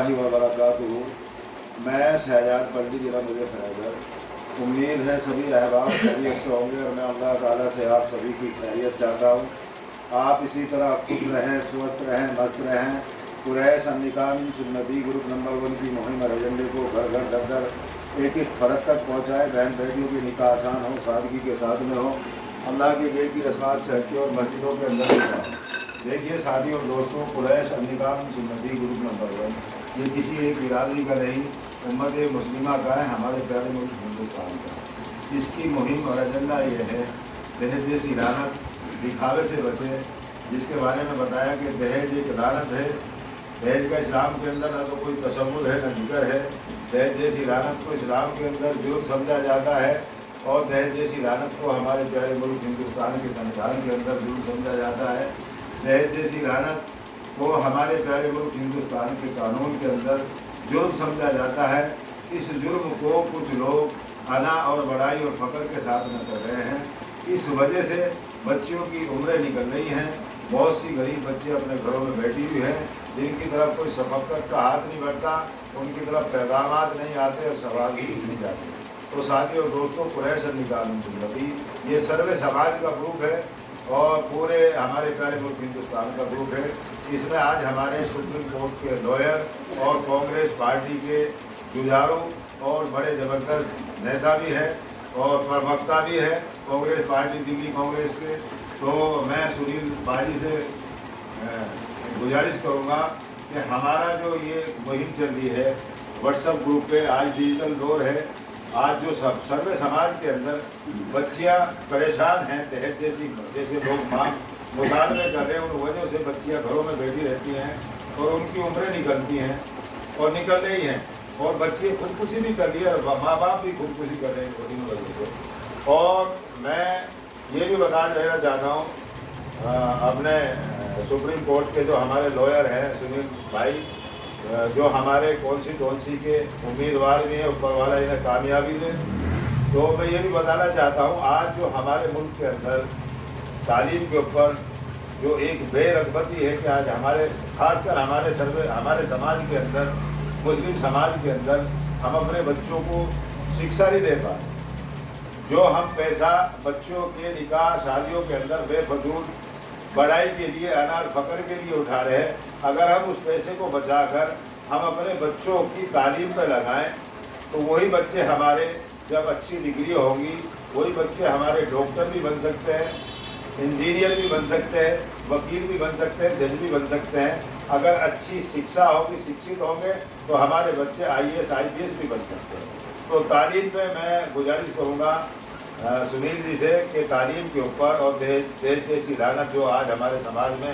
रहमतुल्लाहि व बरकातुहू। मैं शहजाद पल्ली जिला मुजफ्फरनगर। उम्मीद है सभी अहबाब खैरियत से होंगे और मैं अल्लाह ताला से आप सभी की खैरियत चाहता हूँ। आप इसी तरह खुश रहें, स्वस्थ रहें, मस्त रहें। कुरैश अन्निकाम सुन्नती ग्रुप नंबर 1 की मुहिम और एजेंडे को घर घर दर दर एक एक फ़र्द तक पहुँचाए। बहन बेटियों की निकाह आसान हो, सादगी के साथ में हो, अल्लाह के गेट की रस्मात से हटके और मस्जिदों के अंदर भी हो। देखिए साथी और दोस्तों, कुरैश अन्निकाम सुन्नती ग्रुप नंबर 1 ये किसी एक बिरादरी का नहीं, उम्मत मुस्लिमा का है, हमारे प्यारे मुल्क हिंदुस्तान का। इसकी मुहिम और एजेंडा ये है, दहेज जैसी लानत, दिखावे से बचे, जिसके बारे में बताया कि दहेज एक लानत है। दहेज का इस्लाम के अंदर न तो कोई तशम्मुल है न जिक्र है। दहेज जैसी लानत को इस्लाम के अंदर जुर्म समझा जाता है और दहेज जैसी लानत को हमारे प्यारे मुल्क हिंदुस्तान के संविधान के अंदर जुर्म समझा जाता है। दहेज जैसी लानत को हमारे प्यारे मुल्क हिंदुस्तान के कानून के अंदर जुर्म समझा जाता है। इस जुर्म को कुछ लोग अना और बड़ाई और फ़ख्र के साथ में कर रहे हैं। इस वजह से बच्चियों की उम्रें निकल रही हैं। बहुत सी गरीब बच्चे अपने घरों में बैठी हुई हैं, जिनकी तरफ कोई शफ़क़त का हाथ नहीं बढ़ता, उनकी तरफ पैगामात नहीं आते और सवाल भी नहीं जाते। तो साथी और दोस्तों, कुरैश अन्निकाम सुन्नती ये सर्वे समाज का ग्रुप है और पूरे हमारे प्यारे मुल्क हिंदुस्तान का ग्रुप है। इसमें आज हमारे सुप्रीम कोर्ट के लॉयर और कांग्रेस पार्टी के जुझारू और बड़े ज़बरदस्त नेता भी हैं और प्रवक्ता भी है कांग्रेस पार्टी, दिल्ली कांग्रेस के। तो मैं सुनील बाजी से गुजारिश करूँगा कि हमारा जो ये मुहिम चल रही है व्हाट्सएप ग्रुप पे, आज डिजिटल दौर है। आज जो सर्वे समाज के अंदर बच्चियां परेशान हैं, दहेज जैसे लोग मांग मुतालबे कर रहे हैं, उन वजह से बच्चियां घरों में बैठी रहती हैं और उनकी उम्रें निकलती हैं और निकल रही हैं और बच्चे खुदकुशी भी कर रही है और माँ बाप भी खुदकुशी कर रहे हैं इन वजह से। और मैं ये भी बता देना चाहता हूँ अपने सुप्रीम कोर्ट के जो हमारे लॉयर हैं सुनील भाई, जो हमारे कॉन्स्टिट्यूंसी के उम्मीदवार भी हैं, ऊपर वाला इन्हें कामयाबी दे। तो मैं ये भी बताना चाहता हूँ, आज जो हमारे मुल्क के अंदर तालीम के ऊपर जो एक बेरगबती है कि आज हमारे खासकर हमारे समाज के अंदर, मुस्लिम समाज के अंदर हम अपने बच्चों को शिक्षा नहीं दे पाए। जो हम पैसा बच्चों के निकाह शादियों के अंदर बेफजूल बढ़ाई के लिए, अनार फ़ख्र के लिए उठा रहे हैं, अगर हम उस पैसे को बचाकर हम अपने बच्चों की तालीम पर लगाएं तो वही बच्चे हमारे जब अच्छी डिग्री होंगी, वही बच्चे हमारे डॉक्टर भी बन सकते हैं, इंजीनियर भी बन सकते हैं, वकील भी बन सकते हैं, जज भी बन सकते हैं। अगर अच्छी शिक्षा होगी, शिक्षित होंगे तो हमारे बच्चे IAS IPS भी बन सकते हैं। तो तालीम पे मैं गुजारिश करूँगा सुनील जी से कि तालीम के ऊपर और दहेज जैसी लानत जो आज हमारे समाज में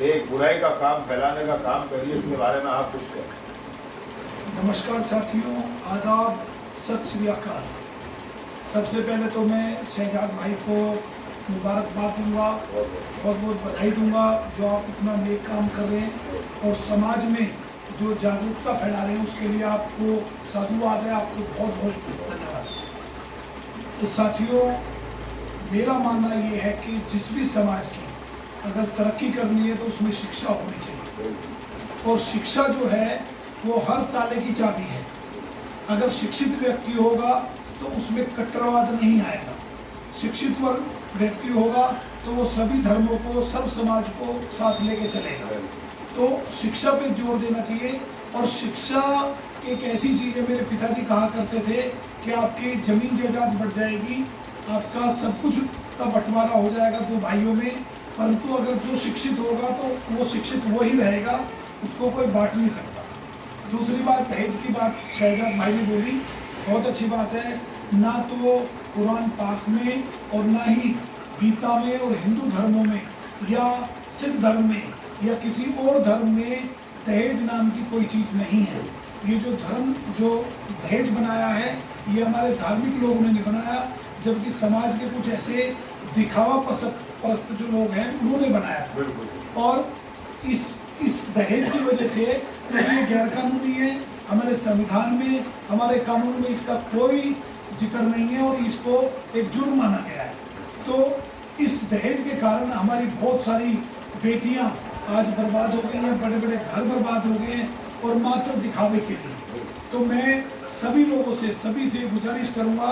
एक बुराई का काम फैलाने का काम कर रही है, इसके बारे में आप कुछ कहें। नमस्कार साथियों, आदाब, सत श्री अकाल। सबसे पहले तो मैं शहजाद भाई को मुबारकबाद दूंगा, बहुत बहुत बधाई दूंगा जो आप इतना नेक काम कर रहे हैं और समाज में जो जागरूकता फैला रहे हैं उसके लिए आपको साधुवाद है, आपको बहुत बहुत धन्यवाद। तो साथियों, मेरा मानना ये है कि जिस भी समाज की अगर तरक्की करनी है तो उसमें शिक्षा होनी चाहिए और शिक्षा जो है वो हर ताले की चाबी है। अगर शिक्षित व्यक्ति होगा तो उसमें कट्टरवाद नहीं आएगा। शिक्षित व्यक्ति होगा तो वो सभी धर्मों को, सर्व समाज को साथ लेके चलेगा। तो शिक्षा पे जोर देना चाहिए और शिक्षा एक ऐसी चीज़ है, मेरे पिताजी कहा करते थे कि आपकी ज़मीन जायदाद बढ़ जाएगी, आपका सब कुछ का बंटवारा हो जाएगा 2 भाइयों में, परंतु अगर जो शिक्षित होगा तो वो शिक्षित वही रहेगा, उसको कोई बांट नहीं सकता। दूसरी बात, दहेज की बात शहजाद भाई ने बोली, बहुत अच्छी बात है। ना तो कुरान पाक में और ना ही गीता में और हिंदू धर्मों में या सिख धर्म में या किसी और धर्म में दहेज नाम की कोई चीज़ नहीं है। ये जो धर्म जो दहेज बनाया है ये हमारे धार्मिक लोगों ने नहीं बनाया, जबकि समाज के कुछ ऐसे दिखावा परस्त जो लोग हैं उन्होंने बनाया। और इस दहेज की वजह से ये गैर कानूनी है। हमारे संविधान में, हमारे कानून में इसका कोई जिक्र नहीं है और इसको एक जुर्म माना गया है। तो इस दहेज के कारण हमारी बहुत सारी बेटियां आज बर्बाद हो गई हैं, बड़े बड़े घर बर्बाद हो गए हैं और मात्र दिखावे के लिए। तो मैं सभी लोगों से, सभी से गुजारिश करूंगा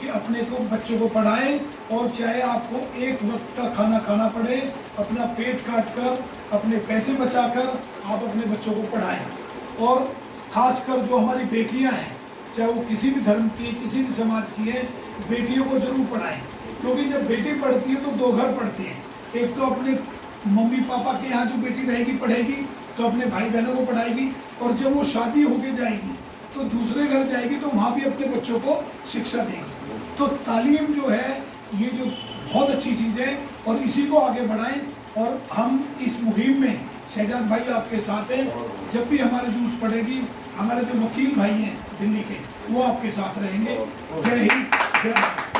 कि अपने को बच्चों को पढ़ाएं, और चाहे आपको एक वक्त का खाना खाना पड़े, अपना पेट काट कर, अपने पैसे बचाकर आप अपने बच्चों को पढ़ाएं। और खासकर जो हमारी बेटियां हैं, चाहे वो किसी भी धर्म की, किसी भी समाज की है, बेटियों को जरूर पढ़ाएं, क्योंकि जब बेटी पढ़ती है तो दो घर पढ़ते हैं। एक तो अपने मम्मी पापा के यहाँ जो बेटी रहेगी पढ़ेगी, तो अपने भाई बहनों को पढ़ाएगी, और जब वो शादी होके जाएगी तो दूसरे घर जाएगी तो वहाँ भी अपने बच्चों को शिक्षा देगी। तो तालीम जो है ये जो बहुत अच्छी चीज़ है, और इसी को आगे बढ़ाएं। और हम इस मुहिम में शहजाद भाई आपके साथ हैं, जब भी हमारी जरूरत पड़ेगी, हमारे जो वकील भाई हैं दिल्ली के, वो आपके साथ रहेंगे। जय हिंद, जय भारत।